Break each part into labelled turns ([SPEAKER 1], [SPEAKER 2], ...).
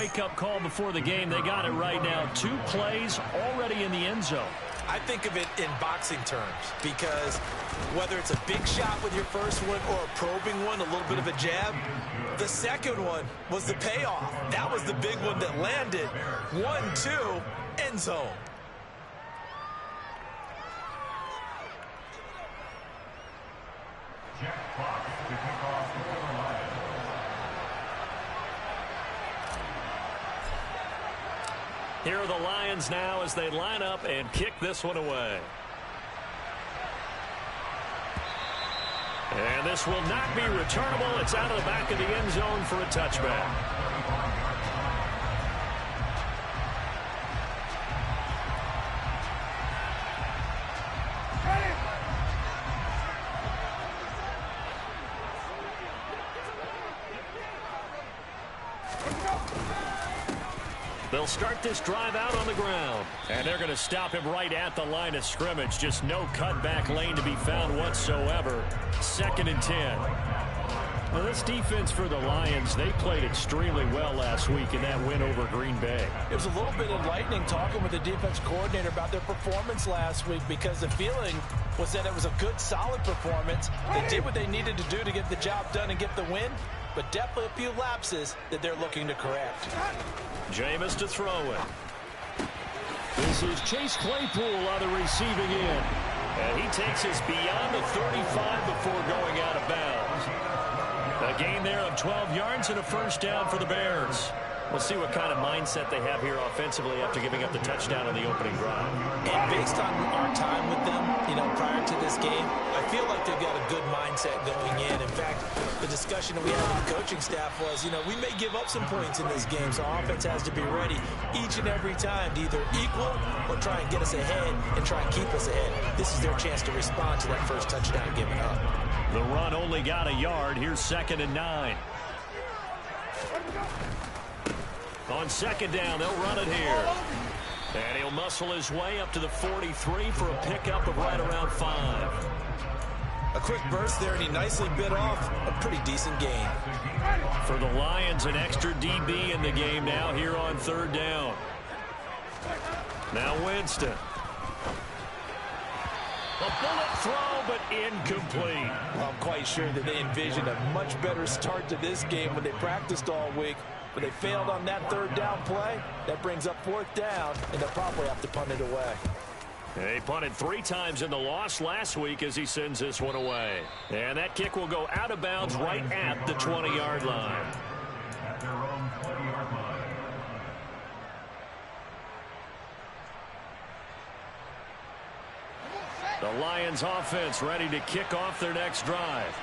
[SPEAKER 1] wake-up call before the game. They got it right now. 2 plays already in the end zone.
[SPEAKER 2] I think of it in boxing terms because whether it's a big shot with your first one or a probing one, a little bit of a jab, the second one was the payoff. That was the big one that landed. 1-2, end zone.
[SPEAKER 1] Here are the Lions now as they line up and kick this one away. And this will not be returnable. It's out of the back of the end zone for a touchback. They'll start this drive out on the ground. And they're going to stop him right at the line of scrimmage. Just no cutback lane to be found whatsoever. 2nd and 10. Well, this defense for the Lions, they played extremely well last week in that win over Green Bay.
[SPEAKER 2] It was a little bit enlightening talking with the defense coordinator about their performance last week because the feeling was that it was a good, solid performance. They did what they needed to do to get the job done and get the win, but definitely a few lapses that they're looking to correct.
[SPEAKER 1] Jameis to throw it. This is Chase Claypool on the receiving end. And he takes us beyond the 35 before going out of bounds. A gain there of 12 yards and a first down for the Bears. We'll see what kind of mindset they have here offensively after giving up the touchdown on the opening drive.
[SPEAKER 2] And based on our time with them, prior to this game, I feel like they've got a good mindset going in. In fact, the discussion that we had with the coaching staff was, we may give up some points in this game, so offense has to be ready each and every time to either equal or try and get us ahead and try and keep us ahead. This is their chance to respond to that first touchdown given up.
[SPEAKER 1] The run only got a yard. Here's 2nd and 9. On 2nd down, they'll run it here. And he'll muscle his way up to the 43 for a pickup of right around 5.
[SPEAKER 2] A quick burst there, and he nicely bit off a pretty decent gain.
[SPEAKER 1] For the Lions, an extra DB in the game now here on 3rd down. Now Winston. A bullet throw, but incomplete.
[SPEAKER 2] I'm quite sure that they envisioned a much better start to this game when they practiced all week. But they failed on that 3rd down play. That brings up 4th down, and they'll probably have to punt it away.
[SPEAKER 1] They punted 3 times in the loss last week as he sends this one away. And that kick will go out of bounds right at the 20-yard line. The Lions offense ready to kick off their next drive.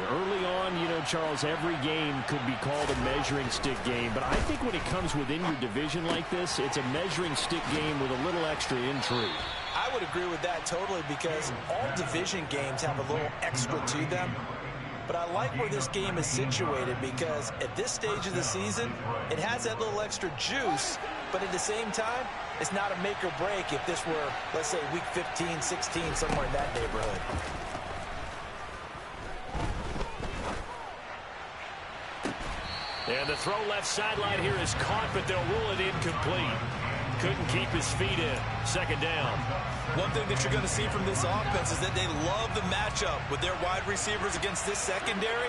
[SPEAKER 1] Early on, Charles, every game could be called a measuring stick game. But I think when it comes within your division like this, it's a measuring stick game with a little extra intrigue.
[SPEAKER 2] I would agree with that totally because all division games have a little extra to them. But I like where this game is situated because at this stage of the season, it has that little extra juice. But at the same time, it's not a make or break if this were, let's say, week 15, 16, somewhere in that neighborhood.
[SPEAKER 1] And the throw left sideline here is caught, but they'll rule it incomplete. Couldn't keep his feet in. 2nd down.
[SPEAKER 2] One thing that you're going to see from this offense is that they love the matchup with their wide receivers against this secondary.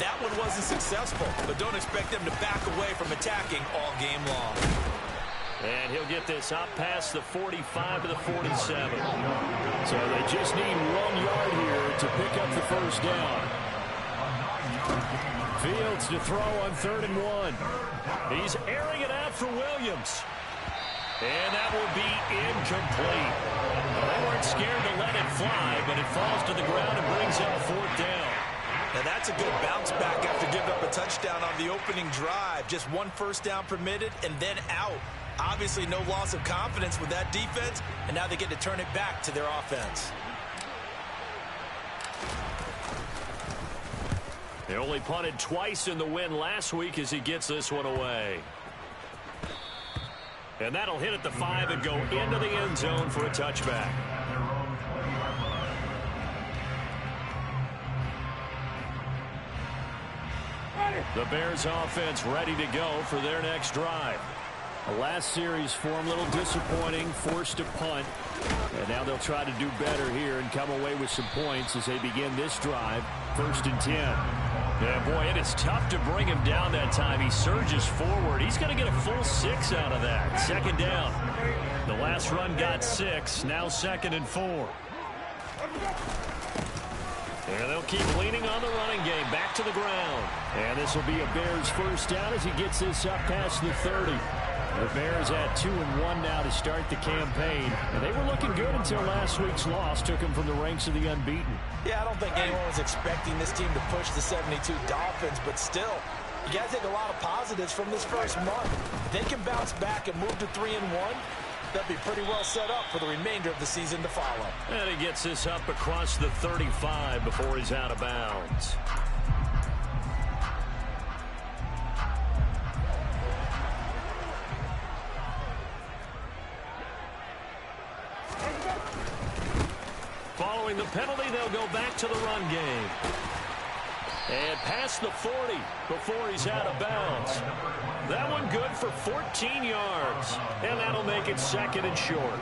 [SPEAKER 2] That one wasn't successful, but don't expect them to back away from attacking all game long.
[SPEAKER 1] And he'll get this up past the 45 to the 47. So they just need 1 yard here to pick up the first down. Fields to throw on 3rd and 1. He's airing it out for Williams. And that will be incomplete. They weren't scared to let it fly, but it falls to the ground and brings up 4th down.
[SPEAKER 2] Now that's a good bounce back after giving up a touchdown on the opening drive. Just 1 first down permitted and then out. Obviously no loss of confidence with that defense, and now they get to turn it back to their offense.
[SPEAKER 1] They only punted twice in the win last week as he gets this one away. And that'll hit at the 5 and go into the end zone for a touchback. The Bears offense ready to go for their next drive. The last series for them, a little disappointing, forced a punt. And now they'll try to do better here and come away with some points as they begin this drive. 1st and 10. Yeah, boy, it is tough to bring him down that time. He surges forward. He's going to get a full 6 out of that. 2nd down. The last run got 6. Now 2nd and 4. And they'll keep leaning on the running game. Back to the ground. And this will be a Bears 1st down as he gets this up past the 30. The Bears at 2-1 now to start the campaign. And they were looking good until last week's loss took them from the ranks of the unbeaten.
[SPEAKER 2] Yeah, I don't think anyone was expecting this team to push the 72 Dolphins, but still, you got to take a lot of positives from this first month. If they can bounce back and move to 3-1, they'll be pretty well set up for the remainder of the season to follow.
[SPEAKER 1] And he gets this up across the 35 before he's out of bounds. Following the penalty, they'll go back to the run game. And past the 40 before he's out of bounds. That one good for 14 yards. And that'll make it 2nd and short.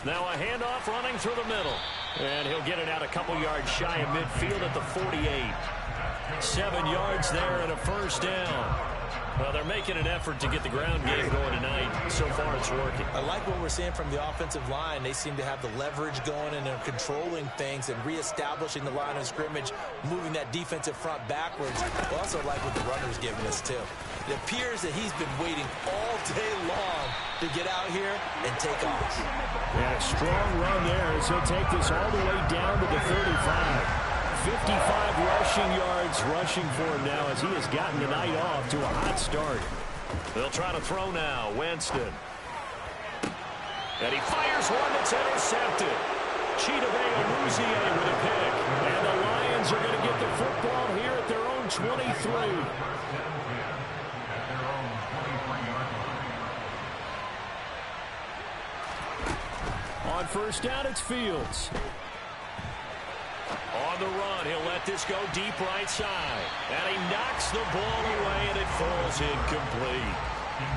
[SPEAKER 1] Now a handoff running through the middle. And he'll get it out a couple yards shy of midfield at the 48. 7 yards there and a 1st down. Well, they're making an effort to get the ground game going tonight. So far, it's working.
[SPEAKER 2] I like what we're seeing from the offensive line. They seem to have the leverage going, and they're controlling things and reestablishing the line of scrimmage, moving that defensive front backwards. I also like what the runner's giving us, too. It appears that he's been waiting all day long to get out here and take off.
[SPEAKER 1] Yeah, strong run there as he'll take this all the way down to the 35. 55 rushing yards rushing for him now as he has gotten the night off to a hot start. They'll try to throw now. Winston. And he fires one that's intercepted. Chidobe Awuzie with a pick. And the Lions are going to get the football here at their own 23. On 1st down, it's Fields. On the run, he'll let this go deep right side. And he knocks the ball away, and it falls incomplete.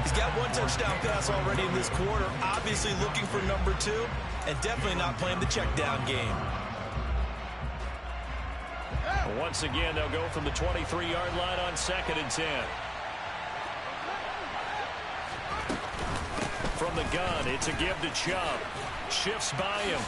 [SPEAKER 2] He's got 1 touchdown pass already in this quarter, obviously looking for number 2, and definitely not playing the check down game.
[SPEAKER 1] Once again, they'll go from the 23-yard line on 2nd and 10. From the gun, it's a give to Chubb. Shifts by him.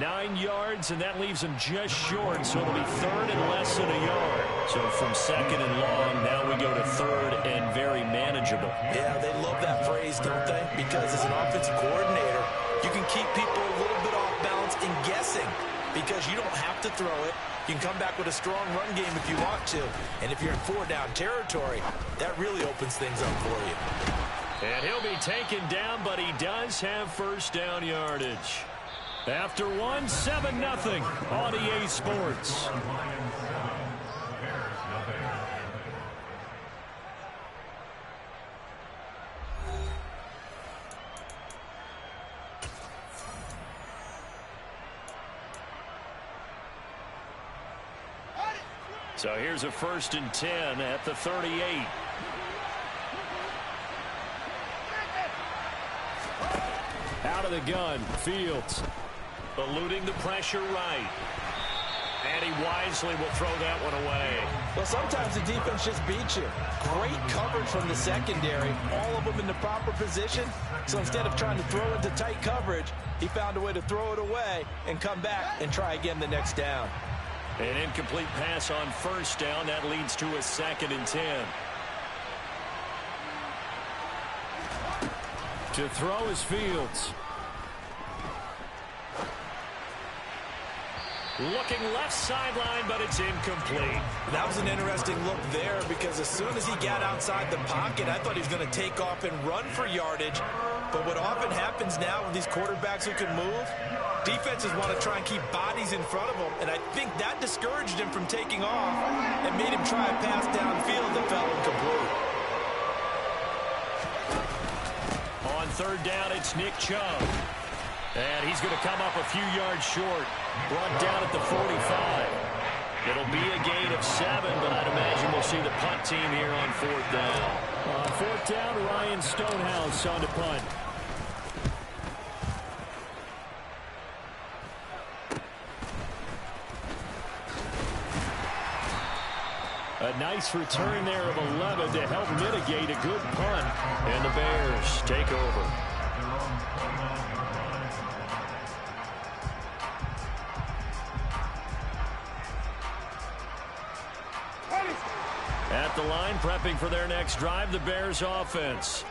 [SPEAKER 1] 9 yards, and that leaves him just short, so it'll be 3rd and less than a yard. So from 2nd and long, now we go to 3rd and very manageable.
[SPEAKER 2] Yeah, they love that phrase, don't they? Because as an offensive coordinator, you can keep people a little bit off balance and guessing because you don't have to throw it. You can come back with a strong run game if you want to. And if you're in 4-down territory, that really opens things up for you.
[SPEAKER 1] And he'll be taken down, but he does have 1st down yardage. After 7-0 on EA Sports. So here's a 1st and 10 at the 38. Out of the gun, Fields. Eluding the pressure right. And he wisely will throw that one away.
[SPEAKER 2] Well, sometimes the defense just beats you. Great coverage from the secondary. All of them in the proper position. So instead of trying to throw into tight coverage, he found a way to throw it away and come back and try again the next down.
[SPEAKER 1] An incomplete pass on 1st down. That leads to a 2nd and 10. To throw is Fields. Looking left sideline, but it's incomplete.
[SPEAKER 2] That was an interesting look there because as soon as he got outside the pocket, I thought he was going to take off and run for yardage. But what often happens now with these quarterbacks who can move, defenses want to try and keep bodies in front of them. And I think that discouraged him from taking off and made him try a pass downfield that fell incomplete.
[SPEAKER 1] On third down, it's Nick Chubb. And he's going to come up a few yards short. Brought down at the 45. It'll be a gain of 7, but I'd imagine we'll see the punt team here on fourth down.
[SPEAKER 3] On fourth down, Ryan Stonehouse on the punt. A nice return there of 11 to help mitigate a good punt.
[SPEAKER 1] And the Bears take over. At the line, prepping for their next drive, the Bears offense.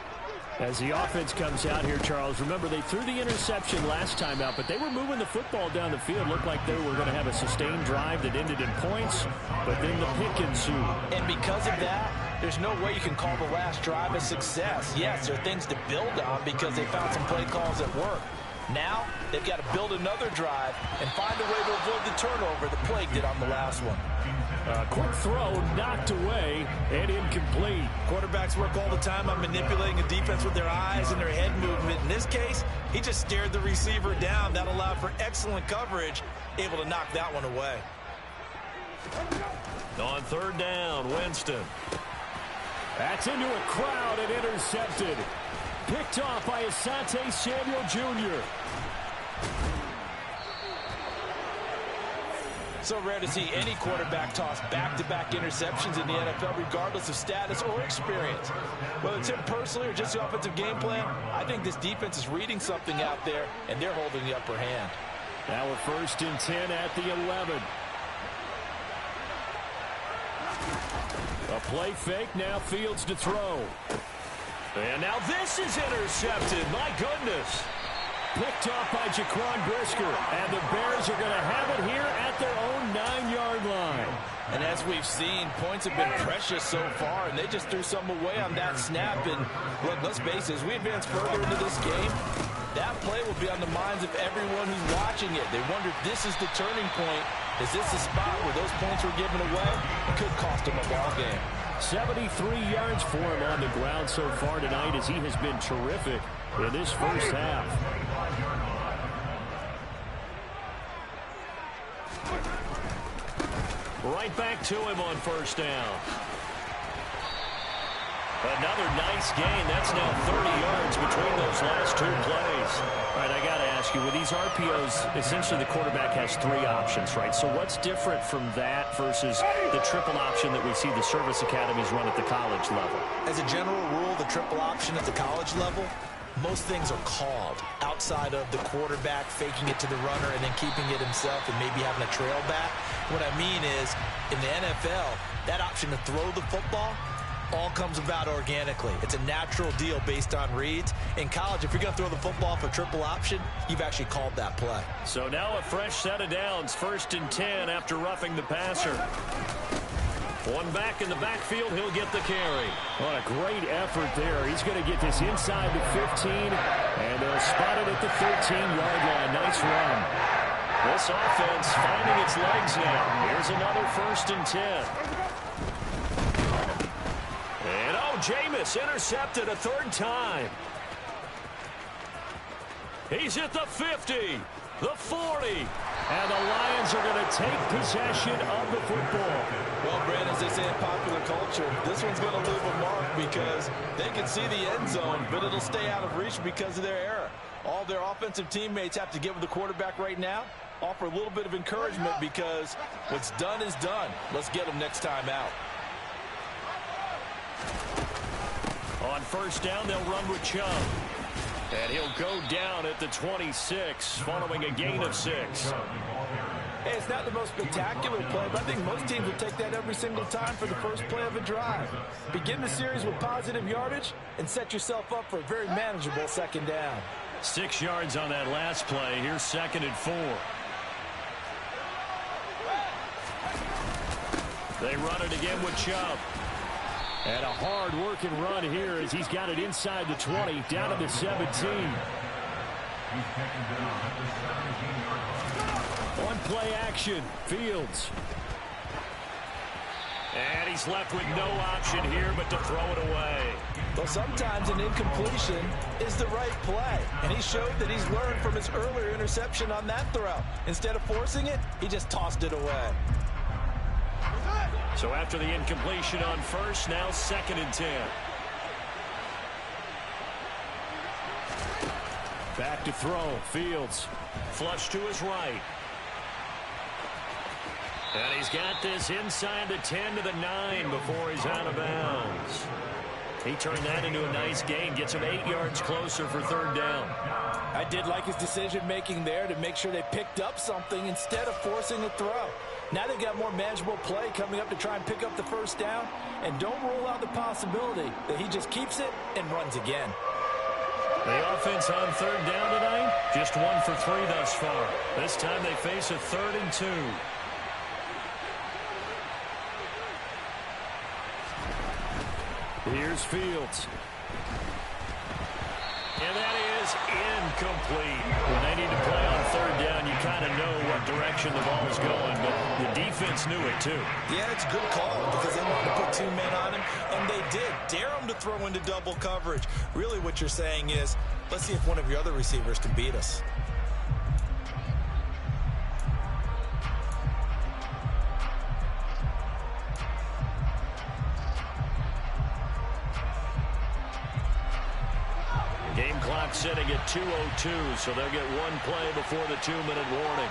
[SPEAKER 3] As the offense comes out here, Charles, remember they threw the interception last time out, but they were moving the football down the field. Looked like they were going to have a sustained drive that ended in points, but then the pick ensued.
[SPEAKER 2] And because of that, there's no way you can call the last drive a success. Yes, there are things to build on because they found some play calls that work. Now, they've got to build another drive and find a way to avoid the turnover the Plague did on the last one.
[SPEAKER 3] Quick throw knocked away and incomplete.
[SPEAKER 2] Quarterbacks work all the time on manipulating a defense with their eyes and their head movement. In this case, he just stared the receiver down. That allowed for excellent coverage, able to knock that one away.
[SPEAKER 1] On third down, Winston.
[SPEAKER 3] That's into a crowd and intercepted. Picked off by Asante Samuel Jr.
[SPEAKER 2] So rare to see any quarterback toss back-to-back interceptions in the NFL, regardless of status or experience. Whether it's him personally or just the offensive game plan, I think this defense is reading something out there, and they're holding the upper hand.
[SPEAKER 3] Now a 1st and 10 at the 11. A play fake, now Fields to throw.
[SPEAKER 1] And now this is intercepted. My goodness.
[SPEAKER 3] Picked off by Jaquan Brisker. And the Bears are going to have it here at their own 9-yard line.
[SPEAKER 2] And as we've seen, points have been precious so far, and they just threw some away on that snap. And look, let's face it, as we advance further into this game, that play will be on the minds of everyone who's watching it. They wonder if this is the turning point. Is this the spot where those points were given away? It could cost them a ball game.
[SPEAKER 3] 73 yards for him on the ground so far tonight as he has been terrific in this first half.
[SPEAKER 1] Right back to him on first down. Another nice gain. That's now 30 yards between those last two plays. All right, I got to ask you, with these RPOs, essentially the quarterback has 3 options, right? So what's different from that versus the triple option that we see the service academies run at the college level?
[SPEAKER 2] As a general rule, the triple option at the college level, most things are called outside of the quarterback faking it to the runner and then keeping it himself and maybe having a trail back. What I mean is, in the NFL, that option to throw the football all comes about organically. It's a natural deal based on reads. In college, if you're going to throw the football for triple option, you've actually called that play.
[SPEAKER 1] So now a fresh set of downs, 1st and 10 after roughing the passer. One back in the backfield, he'll get the carry.
[SPEAKER 3] What a great effort there. He's going to get this inside the 15, and they'll spot it at the 13-yard line. Nice run.
[SPEAKER 1] This offense finding its legs now. Here's another 1st and 10. And Jameis intercepted a 3rd time. He's at the 50, the 40.
[SPEAKER 3] And the Lions are going to take possession of the football.
[SPEAKER 2] Well, Brad, as they say in popular culture, this one's going to leave a mark because they can see the end zone, but it'll stay out of reach because of their error. All their offensive teammates have to get with the quarterback right now, offer a little bit of encouragement because what's done is done. Let's get them next time out.
[SPEAKER 1] On first down, they'll run with Chubb. And he'll go down at the 26 following a gain of 6.
[SPEAKER 2] Hey, it's not the most spectacular play, but I think most teams will take that every single time for the first play of a drive. Begin the series with positive yardage and set yourself up for a very manageable 2nd down.
[SPEAKER 1] 6 yards on that last play. Here's 2nd and 4. They run it again with Chubb.
[SPEAKER 3] And a hard-working run here as he's got it inside the 20, down to the 17. On play action, Fields.
[SPEAKER 1] And he's left with no option here but to throw it away.
[SPEAKER 2] Well, sometimes an incompletion is the right play, and he showed that he's learned from his earlier interception on that throw. Instead of forcing it, he just tossed it away.
[SPEAKER 1] So after the incompletion on first, now 2nd and 10.
[SPEAKER 3] Back to throw. Fields.
[SPEAKER 1] Flush to his right. And he's got this inside the 10 to the 9 before he's out of bounds. He turned that into a nice gain, gets him 8 yards closer for 3rd down.
[SPEAKER 2] I did like his decision-making there to make sure they picked up something instead of forcing a throw. Now they've got more manageable play coming up to try and pick up the 1st down, and don't rule out the possibility that he just keeps it and runs again.
[SPEAKER 1] The offense on 3rd down tonight, just 1 for 3 thus far. This time they face a 3rd and 2.
[SPEAKER 3] Here's Fields.
[SPEAKER 1] And that is incomplete. When they need to play on 3rd down, you kind of know what direction the ball's going, but the defense knew it too.
[SPEAKER 2] Yeah, it's a good call because they wanted to put 2 men on him, and they did. Dare him to throw into double coverage. Really what you're saying is, let's see if one of your other receivers can beat us.
[SPEAKER 1] Game clock sitting at 2:02, so they'll get 1 play before the 2-minute warning.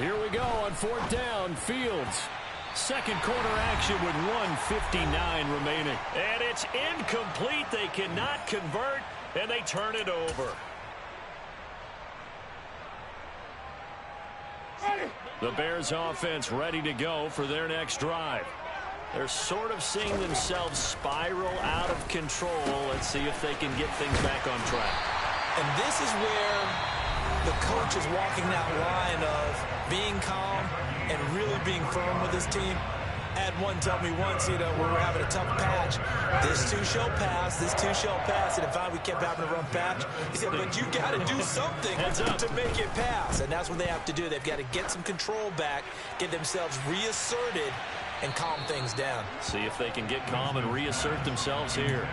[SPEAKER 3] Here we go on 4th down. Fields. 2nd quarter action with 1:59 remaining.
[SPEAKER 1] And it's incomplete. They cannot convert, and they turn it over. The Bears offense ready to go for their next drive. They're sort of seeing themselves spiral out of control. Let's see if they can get things back on track.
[SPEAKER 2] And this is where the coach is walking that line of being calm and really being firm with his team. I had one tell me once, when we were having a tough patch, this too shall pass, this too shall pass. And if we kept having a rough patch, he said, but you got to do something to make it pass. And that's what they have to do. They've got to get some control back, get themselves reasserted, and calm things down.
[SPEAKER 1] See if they can get calm and reassert themselves here.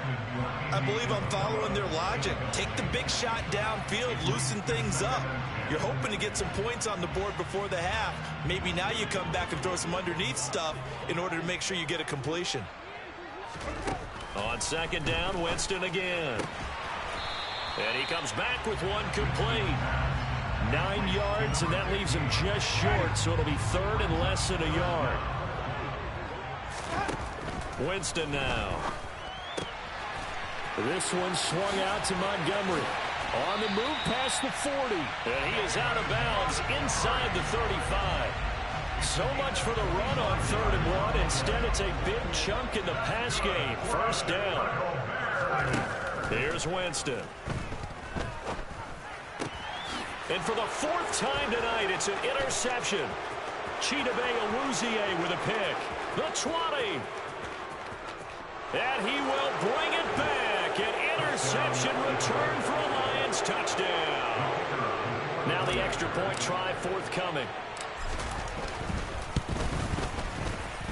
[SPEAKER 2] I believe I'm following their logic. Take the big shot downfield, loosen things up. You're hoping to get some points on the board before the half. Maybe now you come back and throw some underneath stuff in order to make sure you get a completion.
[SPEAKER 1] On 2nd down, Winston again. And he comes back with 1 complete. 9 yards, and that leaves him just short, so it'll be 3rd and less than a yard. Winston now.
[SPEAKER 3] This one swung out to Montgomery. On the move past the 40.
[SPEAKER 1] And he is out of bounds inside the 35. So much for the run on 3rd and 1. Instead, it's a big chunk in the pass game. 1st down. Here's Winston. And for the 4th time tonight, it's an interception. Chidobe Awuzie with a pick. The 20. And he will bring it back. An interception return for a Lions touchdown. Now the extra point try forthcoming.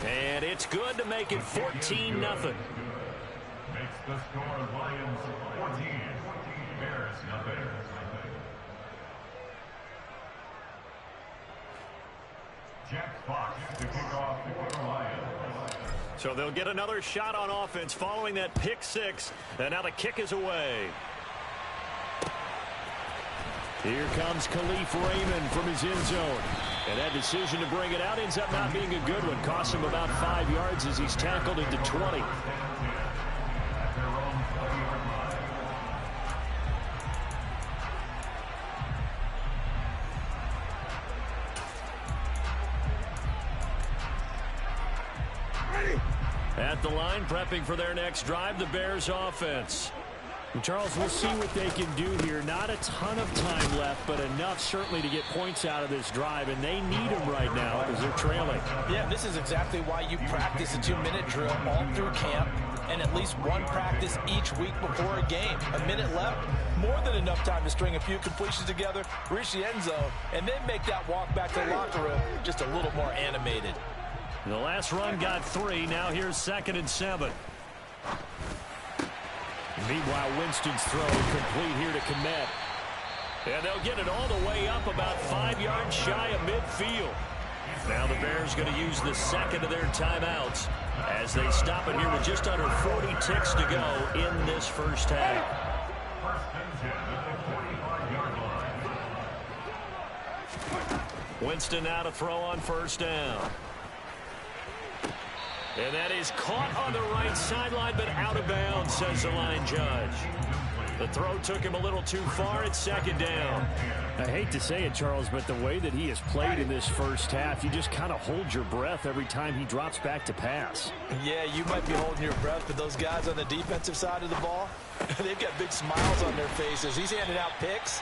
[SPEAKER 1] And it's good to make it 14-0.
[SPEAKER 4] Makes the score Lions 14, Bears nothing. Jack Fox to kick off for Lions.
[SPEAKER 1] So they'll get another shot on offense following that pick 6. And now the kick is away.
[SPEAKER 3] Here comes Khalif Raymond from his end zone. And that decision to bring it out ends up not being a good one. Costs him about 5 yards as he's tackled into 20. At the line, prepping for their next drive, the Bears offense. And Charles, we'll see what they can do here. Not a ton of time left, but enough certainly to get points out of this drive, and they need them right now because they're trailing.
[SPEAKER 2] Yeah, this is exactly why you practice a 2-minute drill all through camp and at least one practice each week before a game. A minute left, more than enough time to string a few completions together, reach the end zone, and then make that walk back to the locker room just a little more animated.
[SPEAKER 3] The last run got 3. Now here's 2nd and 7. Meanwhile, Winston's throw complete here to Kmet. And they'll get it all the way up about 5 yards shy of midfield. Now the Bears going to use the second of their timeouts as they stop it here with just under 40 ticks to go in this first half. Winston now to throw on first down. And that is caught on the right sideline, but out of bounds, says the line judge. The throw took him a little too far. It's 2nd down. I hate to say it, Charles, but the way that he has played in this first half, you just kind of hold your breath every time he drops back to pass.
[SPEAKER 2] Yeah, you might be holding your breath, but those guys on the defensive side of the ball, they've got big smiles on their faces. He's handing out picks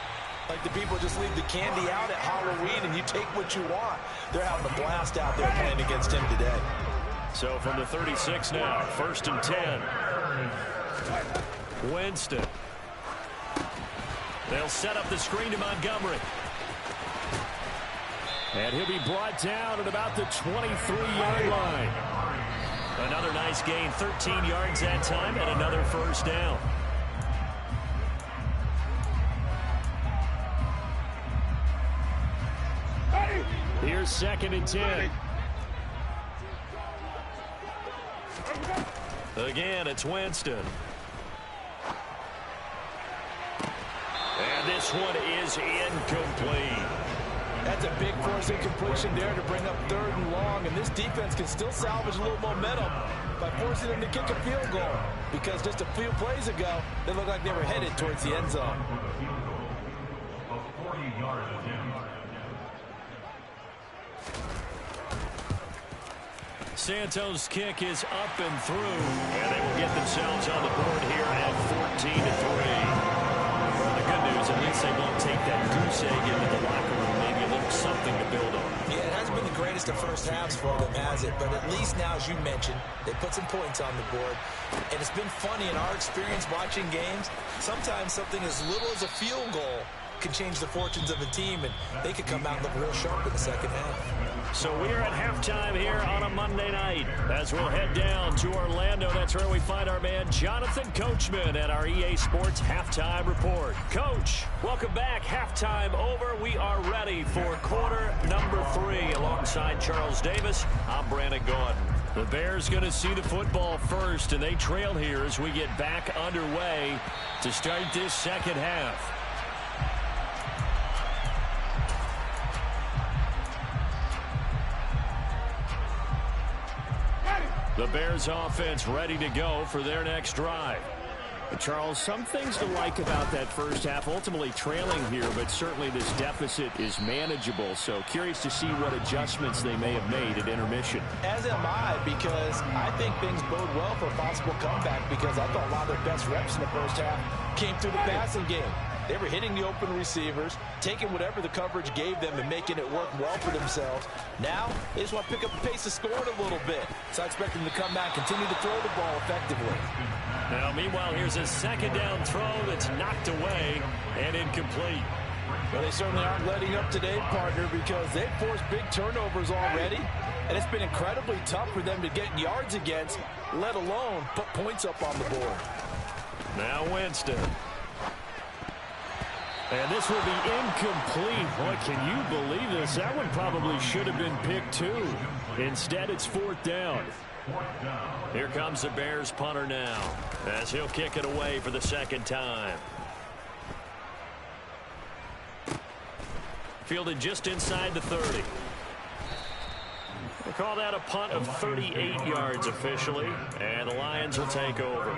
[SPEAKER 2] like the people just leave the candy out at Halloween and you take what you want. They're having a blast out there playing against him today.
[SPEAKER 3] So from the 36 now, 1st and 10. Winston. They'll set up the screen to Montgomery. And he'll be brought down at about the 23-yard line. Another nice gain, 13 yards that time, and another first down. Here's 2nd and 10. Again, it's Winston. And this one is incomplete.
[SPEAKER 2] That's a big force incompletion there to bring up 3rd and long, and this defense can still salvage a little momentum by forcing them to kick a field goal, because just a few plays ago, they looked like they were headed towards the end zone.
[SPEAKER 3] Santos' kick is up and through, and they will get themselves on the board here at 14-3. The good news, at least they won't take that goose egg into the locker room. Maybe a little something to build on.
[SPEAKER 2] Yeah, it hasn't been the greatest of first halves for them, has it? But at least now, as you mentioned, they put some points on the board. And it's been funny in our experience watching games. Sometimes something as little as a field goal can change the fortunes of a team, and they could come out and look real sharp in the second half.
[SPEAKER 3] So we're at halftime here on a Monday night as we'll head down to Orlando. That's where we find our man Jonathan Coachman at our EA Sports Halftime Report. Coach, welcome back. Halftime over. We are ready for quarter number 3. Alongside Charles Davis, I'm Brandon Gaudin. The Bears going to see the football first, and they trail here as we get back underway to start this second half. The Bears offense ready to go for their next drive. Charles, some things to like about that first half, ultimately trailing here, but certainly this deficit is manageable. So curious to see what adjustments they may have made at intermission.
[SPEAKER 2] As am I, because I think things bode well for a possible comeback, because I thought a lot of their best reps in the first half came through the passing game. They were hitting the open receivers, taking whatever the coverage gave them and making it work well for themselves. Now, they just want to pick up the pace of scoring a little bit. So I expect them to come back, continue to throw the ball effectively.
[SPEAKER 3] Now, meanwhile, here's a second down throw that's knocked away and incomplete.
[SPEAKER 2] Well, they certainly aren't letting up today, partner, because they've forced big turnovers already, and it's been incredibly tough for them to get yards against, let alone put points up on the board.
[SPEAKER 3] Now Winston. And this will be incomplete. Boy, can you believe this? That one probably should have been picked too. Instead, it's 4th down. Here comes the Bears punter now, as he'll kick it away for the second time. Fielded just inside the 30. We'll call that a punt of 38 yards officially, and the Lions will take over.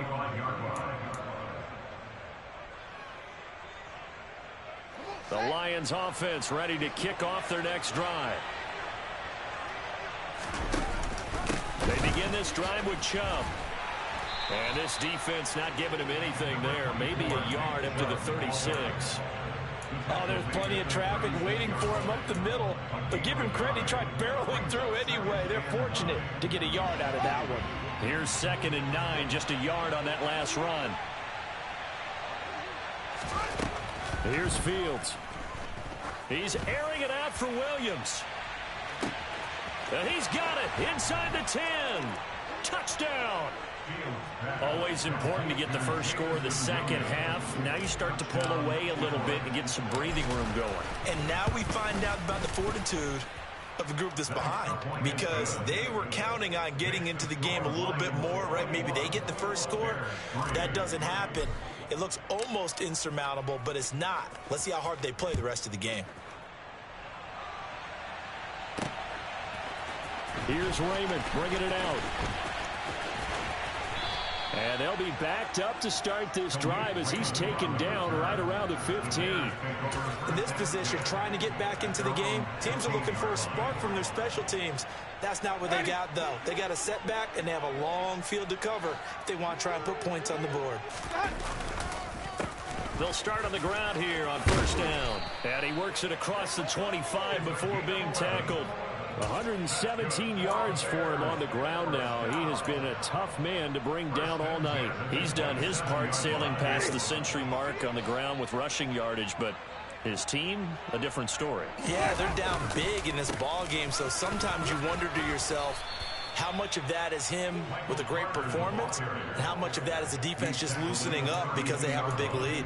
[SPEAKER 3] The Lions offense ready to kick off their next drive. They begin this drive with Chubb. And this defense not giving him anything there. Maybe a yard up to the 36.
[SPEAKER 2] Oh, there's plenty of traffic waiting for him up the middle. But give him credit, he tried barreling through anyway. They're fortunate to get a yard out of that one.
[SPEAKER 3] Here's 2nd and 9, just a yard on that last run. Here's Fields. He's airing it out for Williams. And he's got it inside the 10. Touchdown. Always important to get the first score of the second half. Now you start to pull away a little bit and get some breathing room going.
[SPEAKER 2] And now we find out about the fortitude of a group that's behind, because they were counting on getting into the game a little bit more, right? Maybe they get the first score. That doesn't happen. It looks almost insurmountable, but it's not. Let's see how hard they play the rest of the game.
[SPEAKER 3] Here's Raymond bringing it out. And they'll be backed up to start this drive as he's taken down right around the 15.
[SPEAKER 2] In this position, trying to get back into the game, teams are looking for a spark from their special teams. That's not what they got, though. They got a setback, and they have a long field to cover if they want to try and put points on the board.
[SPEAKER 3] They'll start on the ground here on first down. And he works it across the 25 before being tackled. 117 yards for him on the ground now. He has been a tough man to bring down all night. He's done his part sailing past the century mark on the ground with rushing yardage, but his team, a different story.
[SPEAKER 2] Yeah, they're down big in this ball game, so sometimes you wonder to yourself how much of that is him with a great performance and how much of that is the defense just loosening up because they have a big lead.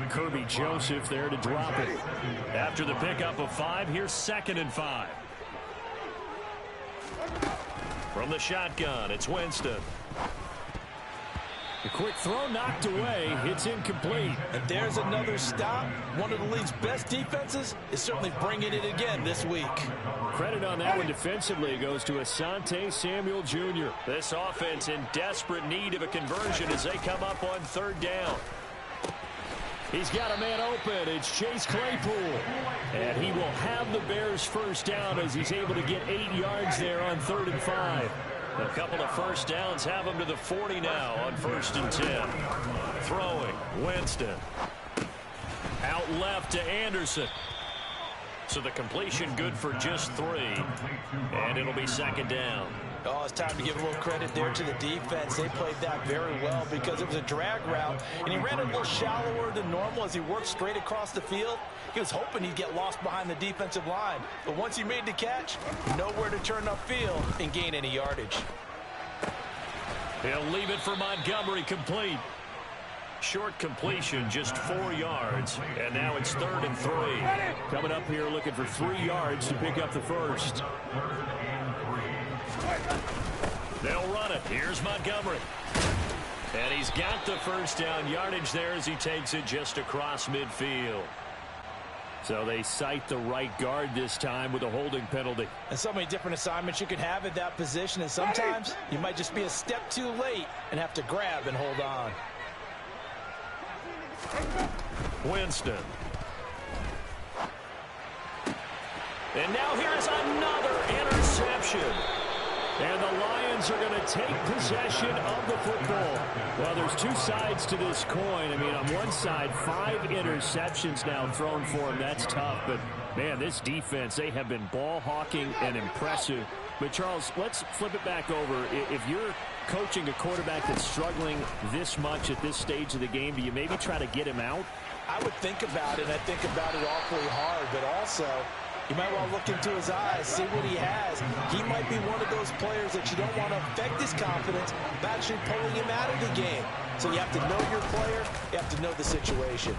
[SPEAKER 3] Kirby Joseph there to drop it. After the pickup of 5, here's 2nd and 5. From the shotgun, it's Winston. A quick throw knocked away. It's incomplete.
[SPEAKER 2] And there's another stop. One of the league's best defenses is certainly bringing it again this week.
[SPEAKER 3] Credit on that one defensively goes to Asante Samuel Jr. This offense in desperate need of a conversion as they come up on 3rd down. He's got a man open. It's Chase Claypool. And he will have the Bears first down as he's able to get 8 yards there on 3rd and 5. A couple of first downs have him to the 40 now on 1st and 10. Throwing, Winston. Out left to Anderson. So the completion good for just 3. And it'll be 2nd down.
[SPEAKER 2] Oh, it's time to give a little credit there to the defense. They played that very well because it was a drag route, and he ran a little shallower than normal as he worked straight across the field. He was hoping he'd get lost behind the defensive line, but once he made the catch, nowhere to turn upfield and gain any yardage.
[SPEAKER 3] He'll leave it for Montgomery, complete. Short completion, just 4 yards, and now it's 3rd and 3. Coming up here looking for 3 yards to pick up the first. They'll run it. Here's Montgomery. And he's got the first down yardage there as he takes it just across midfield. So they cite the right guard this time with a holding penalty.
[SPEAKER 2] And so many different assignments you can have at that position, and sometimes you might just be a step too late and have to grab and hold on.
[SPEAKER 3] Winston. And now here's another interception. And the Lions are going to take possession of the football. Well, there's 2 sides to this coin. I mean, on one side, 5 interceptions now thrown for him. That's tough. But, man, this defense, they have been ball hawking and impressive. But, Charles, let's flip it back over. If you're coaching a quarterback that's struggling this much at this stage of the game, do you maybe try to get him out?
[SPEAKER 2] I would think about it, and I think about it awfully hard, but also you might want to look into his eyes, see what he has. He might be one of those players that you don't want to affect his confidence by actually pulling him out of the game. So you have to know your player. You have to know the situation.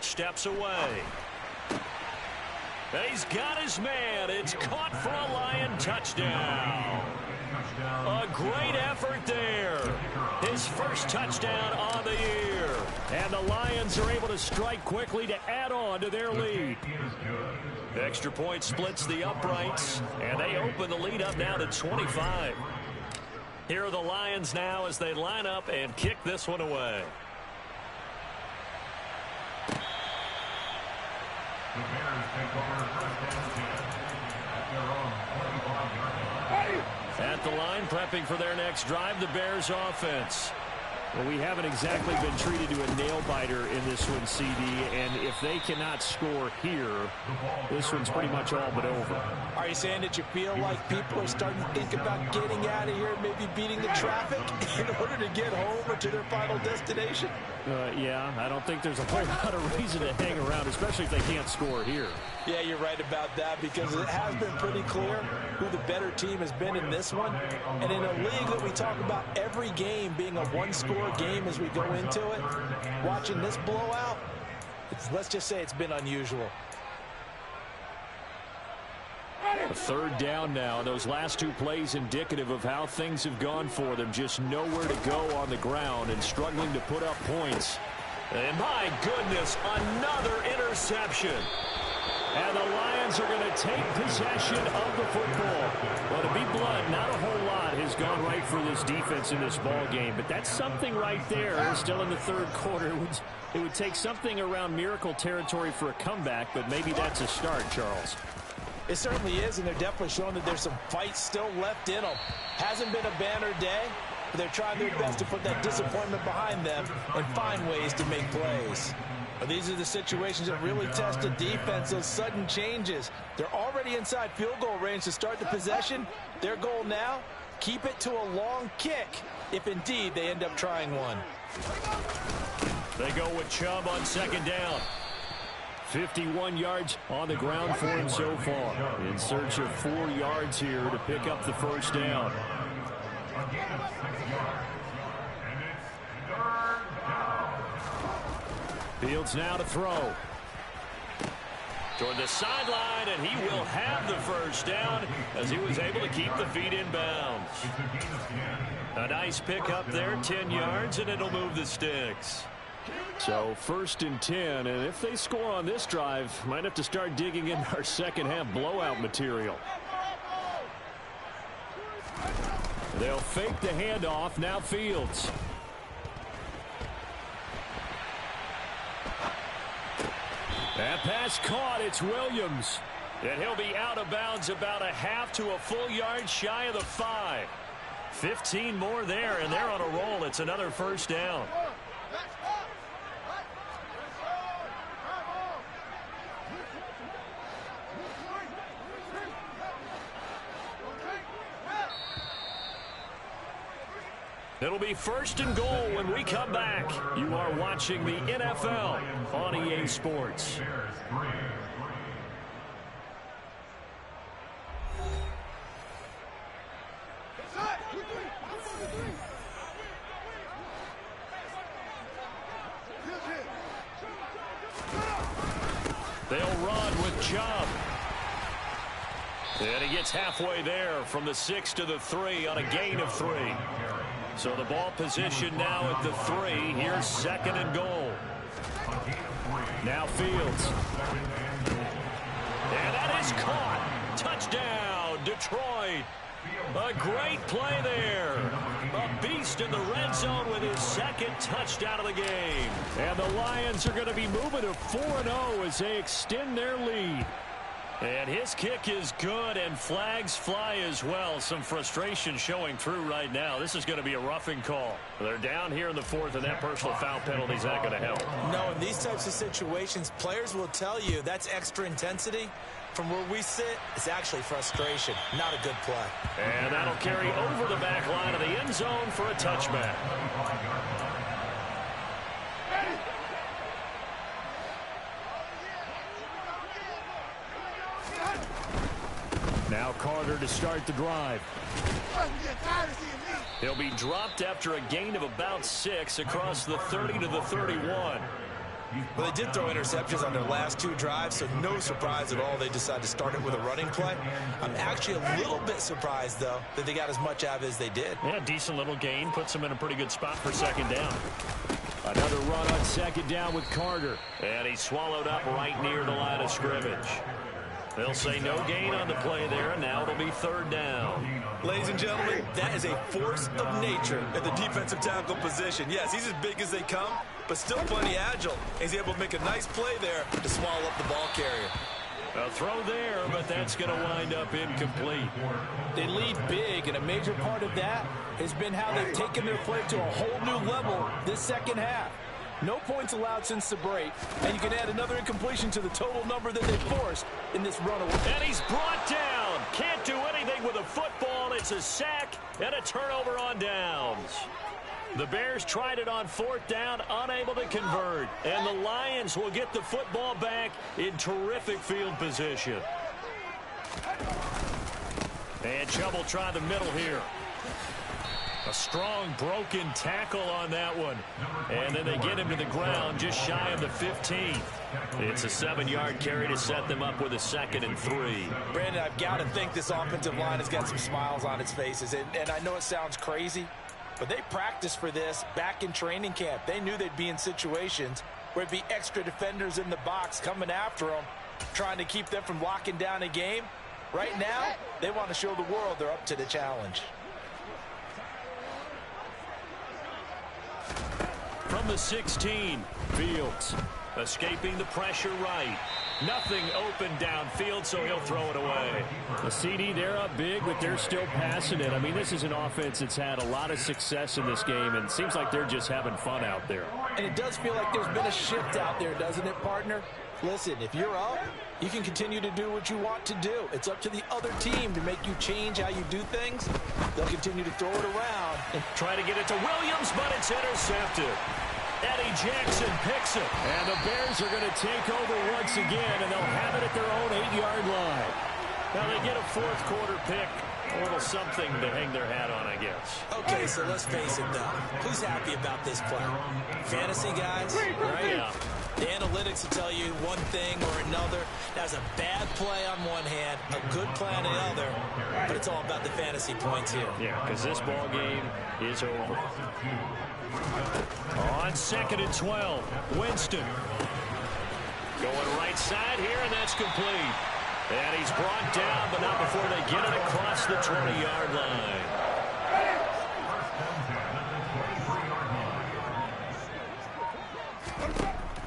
[SPEAKER 3] Steps away. He's got his man. It's caught for a Lion touchdown. A great effort there. His first touchdown on the year. And the Lions are able to strike quickly to add on to their lead. Extra point splits the uprights, and they open the lead up now to 25. Here are the Lions now as they line up and kick this one away.
[SPEAKER 4] The Bears take over 1st and 10 at their own 25-yard line.
[SPEAKER 3] At the line, prepping for their next drive, the Bears offense. Well, we haven't exactly been treated to a nail-biter in this one, CD, and if they cannot score here, this one's pretty much all but over.
[SPEAKER 2] Are you saying that you feel like people are starting to think about getting out of here, maybe beating the traffic in order to get home or to their final destination?
[SPEAKER 3] Yeah, I don't think there's a whole lot of reason to hang around, especially if they can't score here.
[SPEAKER 2] Yeah, you're right about that because it has been pretty clear who the better team has been in this one. And in a league that we talk about every game being a one-score game as we go into it, watching this blowout, let's just say it's been unusual.
[SPEAKER 3] A third down now. Those last two plays indicative of how things have gone for them. Just nowhere to go on the ground and struggling to put up points.
[SPEAKER 1] And my goodness, another interception. And the Lions are going to take possession of the football. Well, to be blunt, not a whole lot has gone right for this defense in this ball game. But that's something right there. Still in the third quarter. It would take something around miracle territory for a comeback, but maybe that's a start, Charles.
[SPEAKER 2] It certainly is, and they're definitely showing that there's some fight still left in them. Hasn't been a banner day, but they're trying their best to put that disappointment behind them and find ways to make plays. But these are the situations that really test the defense, those sudden changes. They're already inside field goal range to start the possession. Their goal now, keep it to a long kick, if indeed they end up trying one.
[SPEAKER 1] They go with Chubb on second down.
[SPEAKER 3] 51 yards on the ground for him so far. In search of 4 yards here to pick up the first down. Fields now to throw.
[SPEAKER 1] Toward the sideline, and he will have the first down as he was able to keep the feet in bounds. A nice pick up there, 10 yards, and it'll move the sticks.
[SPEAKER 3] So 1st and 10, and if they score on this drive, might have to start digging in our second half blowout material. They'll fake the handoff. Now Fields. That pass caught. It's Williams.
[SPEAKER 1] And he'll be out of bounds about a half to a full yard shy of the 5. 15 more there, and they're on a roll. It's another first down. It'll be 1st and goal when we come back. You are watching the NFL on EA Sports. They'll run with Chubb. And he gets halfway there from the 6 to the 3 on a gain of 3. So the ball position now at the 3. Here's 2nd and goal.
[SPEAKER 3] Now Fields.
[SPEAKER 1] And that is caught. Touchdown, Detroit. A great play there. A beast in the red zone with his 2nd touchdown of the game.
[SPEAKER 3] And the Lions are going to be moving to 4-0 as they extend their lead.
[SPEAKER 1] And his kick is good, and flags fly as well. Some frustration showing through right now. This is going to be a roughing call. They're down here in the 4th, and that personal foul penalty is not going to help.
[SPEAKER 2] No, in these types of situations, players will tell you that's extra intensity. From where we sit, it's actually frustration, not a good play.
[SPEAKER 1] And that'll carry over the back line of the end zone for a touchback.
[SPEAKER 3] Now Carter to start the drive.
[SPEAKER 1] He'll be dropped after a gain of about 6 across the 30 to the 31.
[SPEAKER 2] Well, they did throw interceptions on their last 2 drives, so no surprise at all they decided to start it with a running play. I'm actually a little bit surprised, though, that they got as much out of it as they did.
[SPEAKER 1] Yeah, decent little gain. Puts them in a pretty good spot for 2nd down.
[SPEAKER 3] Another run on 2nd down with Carter.
[SPEAKER 1] And he's swallowed up right near the line of scrimmage. They'll say no gain on the play there, and now it'll be 3rd down.
[SPEAKER 2] Ladies and gentlemen, that is a force of nature at the defensive tackle position. Yes, he's as big as they come, but still plenty agile. He's able to make a nice play there to swallow up the ball carrier.
[SPEAKER 1] A throw there, but that's going to wind up incomplete.
[SPEAKER 2] They lead big, and a major part of that has been how they've taken their play to a whole new level this second half. No points allowed since the break, and you can add another incompletion to the total number that they forced in this runaway.
[SPEAKER 1] And he's brought down. Can't do anything with a football. It's a sack and a turnover on downs. The Bears tried it on 4th down, unable to convert. And the Lions will get the football back in terrific field position. And Chubb will try the middle here. A strong broken tackle on that one. And then they get him to the ground just shy of the 15. It's a 7-yard carry to set them up with a 2nd and 3.
[SPEAKER 2] Brandon, I've got to think this offensive line has got some smiles on its faces. And I know it sounds crazy, but they practiced for this back in training camp. They knew they'd be in situations where it'd be extra defenders in the box coming after them, trying to keep them from locking down a game. Right now, they want to show the world they're up to the challenge.
[SPEAKER 1] From the 16, Fields escaping the pressure right. Nothing open downfield, so he'll throw it away.
[SPEAKER 3] The CD, they're up big, but they're still passing it. I mean, this is an offense that's had a lot of success in this game, and it seems like they're just having fun out there.
[SPEAKER 2] And it does feel like there's been a shift out there, doesn't it, partner? Listen, if you're up, you can continue to do what you want to do. It's up to the other team to make you change how you do things. They'll continue to throw it around.
[SPEAKER 1] And try to get it to Williams, but it's intercepted. Eddie Jackson picks it.
[SPEAKER 3] And the Bears are going to take over once again, and they'll have it at their own 8-yard line.
[SPEAKER 1] Now they get a 4th quarter pick. A little something to hang their hat on, I guess.
[SPEAKER 2] Okay, so let's face it, though. Who's happy about this play? Fantasy guys, right?
[SPEAKER 1] Yeah.
[SPEAKER 2] The analytics will tell you one thing or another. That's a bad play on one hand, a good play on the other, but it's all about the fantasy points here.
[SPEAKER 1] Yeah, because this ball game is over. On 2nd and 12, Winston. Going right side here, and that's complete. And he's brought down, but not before they get it across the 20-yard line.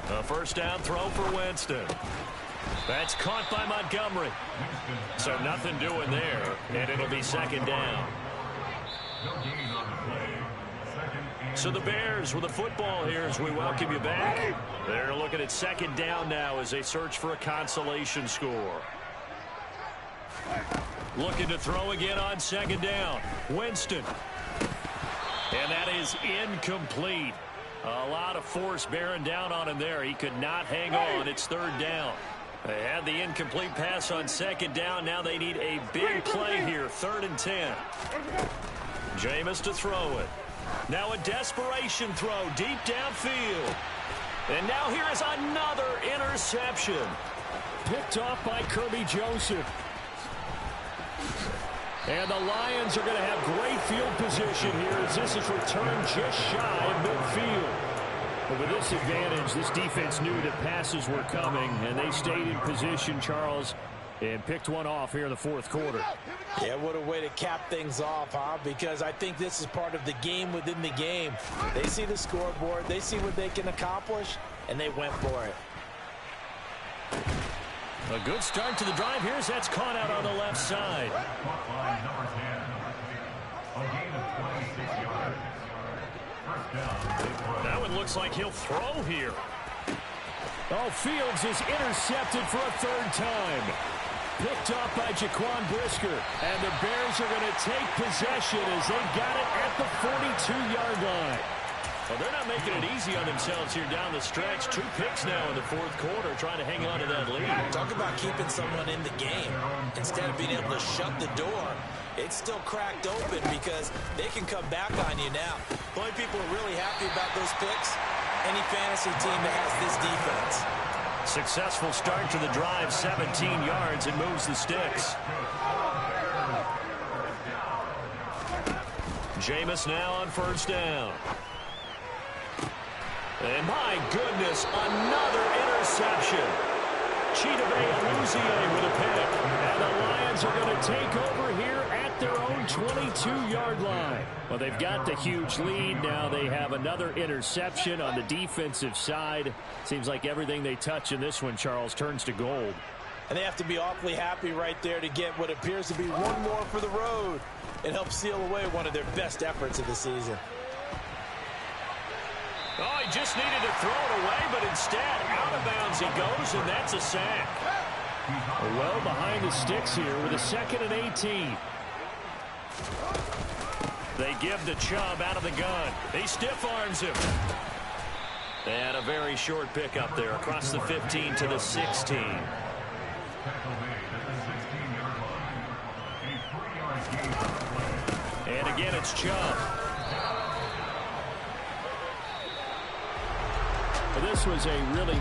[SPEAKER 1] A 1st down throw for Winston. That's caught by Montgomery. So nothing doing there, and it'll be 2nd down. So the Bears with the football here as we welcome you back. They're looking at 2nd down now as they search for a consolation score. Looking to throw again on 2nd down. Winston. And that is incomplete. A lot of force bearing down on him there. He could not hang on. It's 3rd down. They had the incomplete pass on 2nd down. Now they need a big play here. 3rd and 10. Jameis to throw it. Now a desperation throw deep downfield. And now here is another interception.
[SPEAKER 3] Picked off by Kirby Joseph. And the Lions are going to have great field position here as this is returned just shy of midfield. But with this advantage, this defense knew that passes were coming, and they stayed in position, Charles, and picked one off here in the 4th quarter.
[SPEAKER 2] Yeah, what a way to cap things off, huh? Because I think this is part of the game within the game. They see the scoreboard, they see what they can accomplish, and they went for it.
[SPEAKER 1] A good start to the drive. Here's that's caught out on the left side. That one looks like he'll throw here.
[SPEAKER 3] Oh, Fields is intercepted for a 3rd time. Picked off by Jaquan Brisker. And the Bears are going to take possession as they got it at the 42-yard line.
[SPEAKER 1] Well, they're not making it easy on themselves here down the stretch. 2 picks now in the 4th quarter, trying to hang on to that lead.
[SPEAKER 2] Talk about keeping someone in the game. Instead of being able to shut the door, it's still cracked open because they can come back on you now. The only people who are really happy about those picks, any fantasy team that has this defense.
[SPEAKER 1] Successful start to the drive, 17 yards, and moves the sticks. Jameis now on 1st down. And my goodness, another interception. Chidobe Awuzie with a pick. And the Lions are going to take over here at their own 22-yard line. Well, they've got the huge lead. Now they have another interception on the defensive side. Seems like everything they touch in this one, Charles, turns to gold.
[SPEAKER 2] And they have to be awfully happy right there to get what appears to be one more for the road. It helps seal away one of their best efforts of the season.
[SPEAKER 1] Oh, he just needed to throw it away, but instead, out of bounds he goes, and that's a sack.
[SPEAKER 3] Well behind the sticks here with a 2nd and 18.
[SPEAKER 1] They give to Chubb out of the gun. He stiff arms him. And a very short pickup there across the 15 to the 16. And again, it's Chubb.
[SPEAKER 3] This was a really